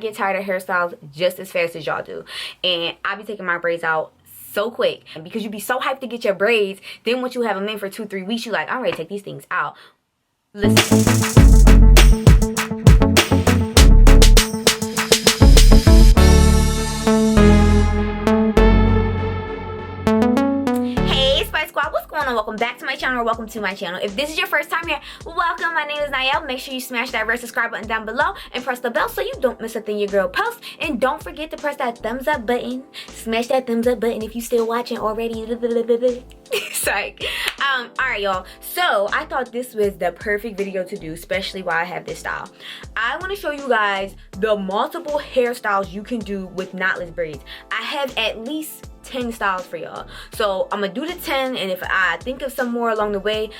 Get tired of hairstyles just as fast as y'all do, and I be taking my braids out so quick, and because you be so hyped to get your braids, then once you have them in for 2-3 weeks, you like, I'm ready to take these things out. Listen. Welcome back to my channel, or welcome to my channel. If this is your first time here, welcome. My name is Nayel. Make sure you smash that red subscribe button down below and press the bell so you don't miss a thing your girl posts. And don't forget to press that thumbs up button. Smash that thumbs up button if you still watching already. Sorry. Alright y'all, so I thought this was the perfect video to do, especially while I have this style. I want to show you guys the multiple hairstyles you can do with knotless braids. I have at least 10 styles for y'all, so I'm gonna do the 10, and if I think of some more along the way,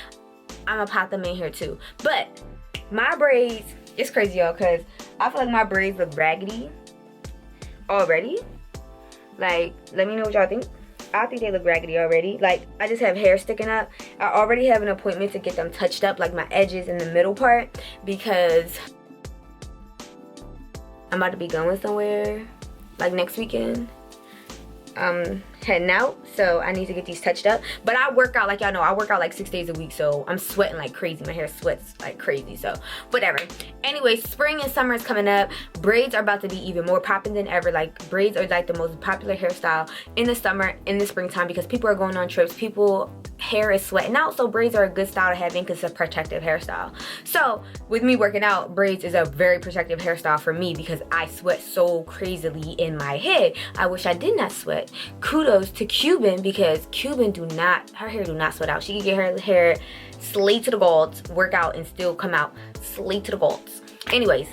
I'm gonna pop them in here too. But my braids, it's crazy y'all, because I feel like my braids look raggedy already. Like, let me know what y'all think. I think they look raggedy already. Like, I just have hair sticking up. I already have an appointment to get them touched up, like my edges in the middle part, because I'm about to be going somewhere like next weekend. I'm heading out, so I need to get these touched up. But I work out, like y'all know, I work out like 6 days a week, so I'm sweating like crazy. My hair sweats like crazy, so whatever. Anyway, spring and summer is coming up. Braids are about to be even more popping than ever. Like, braids are like the most popular hairstyle in the summer, in the springtime, because people are going on trips, hair is sweating out, so braids are a good style to have in because it's a protective hairstyle. So with me working out, braids is a very protective hairstyle for me because I sweat so crazily in my head. I wish I did not sweat. Kudos to Cuban, because Cuban her hair do not sweat out. She can get her hair slayed to the galls, work out, and still come out slayed to the galls. Anyways,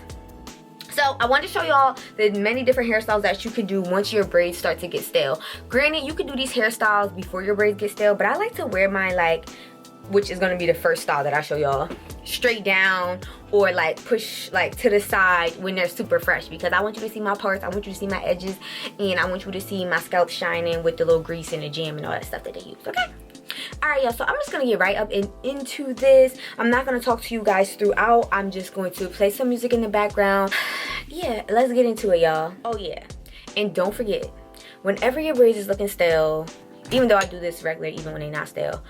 so I wanted to show y'all the many different hairstyles that you can do once your braids start to get stale. Granted, you can do these hairstyles before your braids get stale, but I like to wear mine, like, which is going to be the first style that I show y'all, straight down, or like push like to the side when they're super fresh, because I want you to see my parts, I want you to see my edges, and I want you to see my scalp shining with the little grease and the jam and all that stuff that they use, okay? Alright y'all, so I'm just gonna get right up into this. I'm not gonna talk to you guys throughout. I'm just going to play some music in the background. Yeah, let's get into it, y'all. Oh yeah, and don't forget, whenever your braids is looking stale, even though I do this regular even when they're not stale,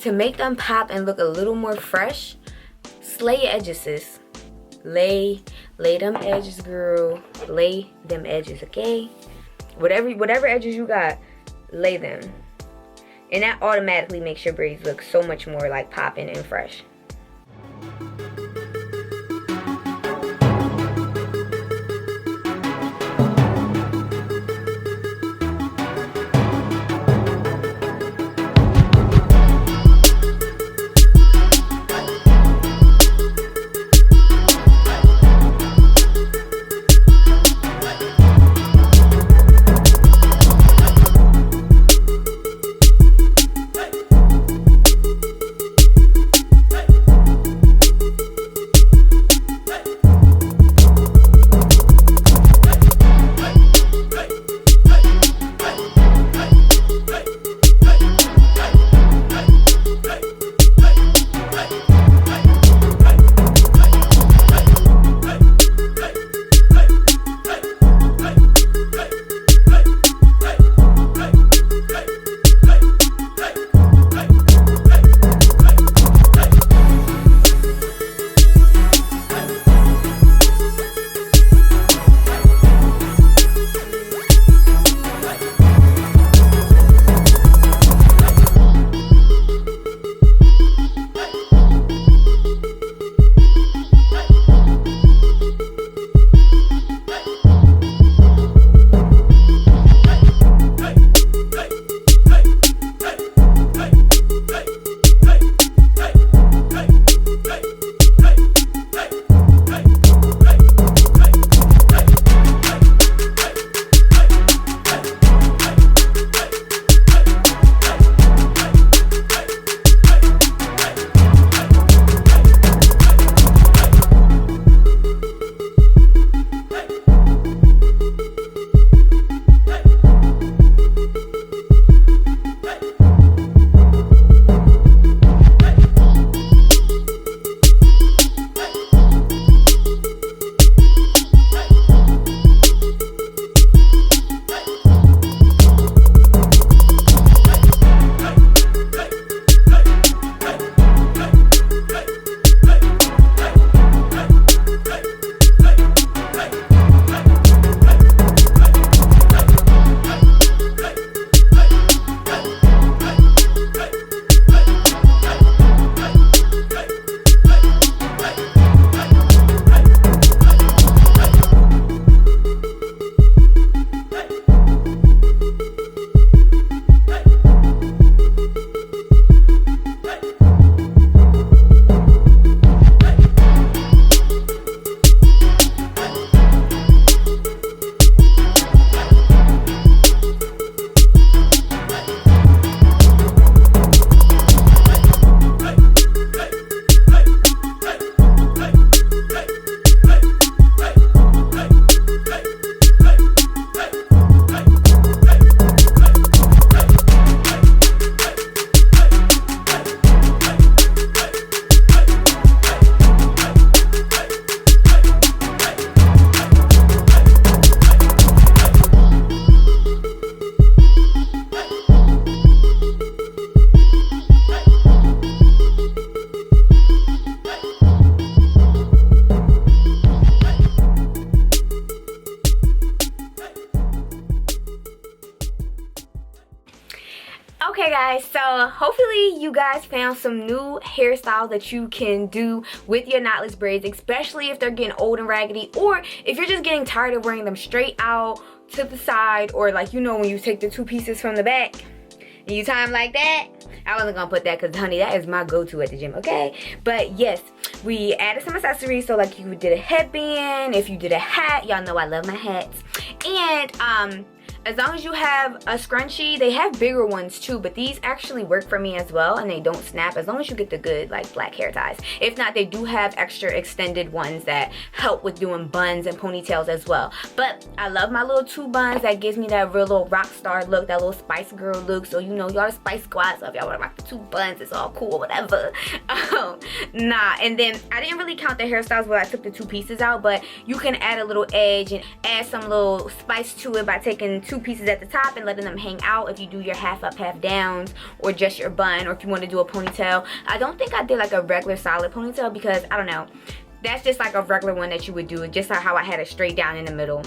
to make them pop and look a little more fresh, slay your edges, sis. Lay them edges, girl. Lay them edges, okay? Whatever edges you got, lay them. And that automatically makes your braids look so much more like popping and fresh. guys, so hopefully you guys found some new hairstyles that you can do with your knotless braids, especially if they're getting old and raggedy, or if you're just getting tired of wearing them straight out to the side, or like, you know, when you take the two pieces from the back and you tie them like that. I wasn't gonna put that because, honey, that is my go-to at the gym, okay? But yes, we added some accessories. So like, you did a headband, if you did a hat, y'all know I love my hats. And as long as you have a scrunchie, they have bigger ones too, but these actually work for me as well, and they don't snap as long as you get the good like black hair ties. If not, they do have extra extended ones that help with doing buns and ponytails as well. But I love my little two buns. That gives me that real little rock star look, that little Spice Girl look. So you know, y'all Spice Squad, so if y'all want to rock the two buns, it's all cool, whatever. And then I didn't really count the hairstyles where I took the two pieces out, but you can add a little edge and add some little spice to it by taking two pieces at the top and letting them hang out if you do your half up, half downs, or just your bun, or if you want to do a ponytail. I don't think I did like a regular solid ponytail because, I don't know, that's just like a regular one that you would do, just like how I had it straight down in the middle.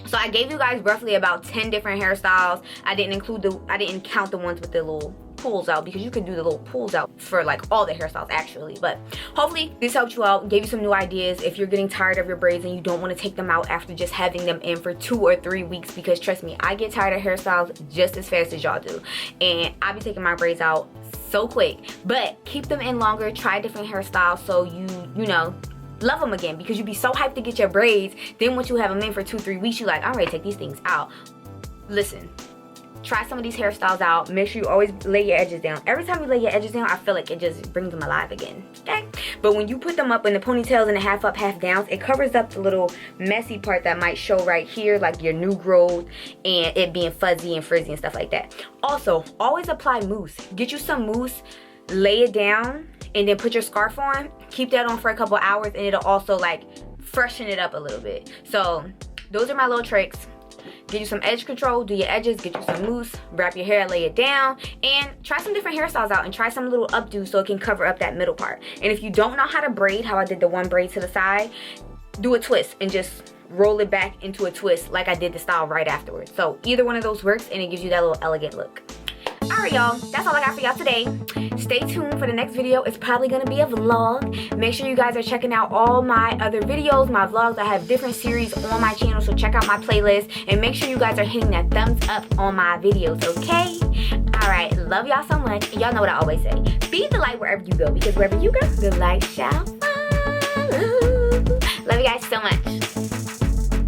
So I gave you guys roughly about 10 different hairstyles. I didn't count the ones with the little pulls out, because you can do the little pulls out for like all the hairstyles actually. But hopefully this helped you out, gave you some new ideas if you're getting tired of your braids and you don't want to take them out after just having them in for 2 or 3 weeks, because trust me, I get tired of hairstyles just as fast as y'all do, and I be taking my braids out so quick. But keep them in longer, try different hairstyles, so you know, love them again, because you be so hyped to get your braids, then once you have them in for 2-3 weeks, you like, I'm ready to take these things out. Listen, try some of these hairstyles out. Make sure you always lay your edges down. Every time you lay your edges down, I feel like it just brings them alive again, okay? But when you put them up in the ponytails and the half up, half downs, it covers up the little messy part that might show right here, like your new growth and it being fuzzy and frizzy and stuff like that. Also, always apply mousse. Get you some mousse, lay it down, and then put your scarf on. Keep that on for a couple hours, and it'll also like freshen it up a little bit. So those are my little tricks. Get you some edge control, do your edges, get you some mousse, wrap your hair, lay it down, and try some different hairstyles out, and try some little updo so it can cover up that middle part. And if you don't know how to braid, how I did the one braid to the side, do a twist and just roll it back into a twist like I did the style right afterwards. So either one of those works, and it gives you that little elegant look. Alright y'all, that's all I got for y'all today. Stay tuned for the next video. It's probably going to be a vlog. Make sure you guys are checking out all my other videos, my vlogs. I have different series on my channel, so check out my playlist. And make sure you guys are hitting that thumbs up on my videos, okay? Alright, love y'all so much. And y'all know what I always say. Be the light wherever you go, because wherever you go, the light shall follow. Love you guys so much.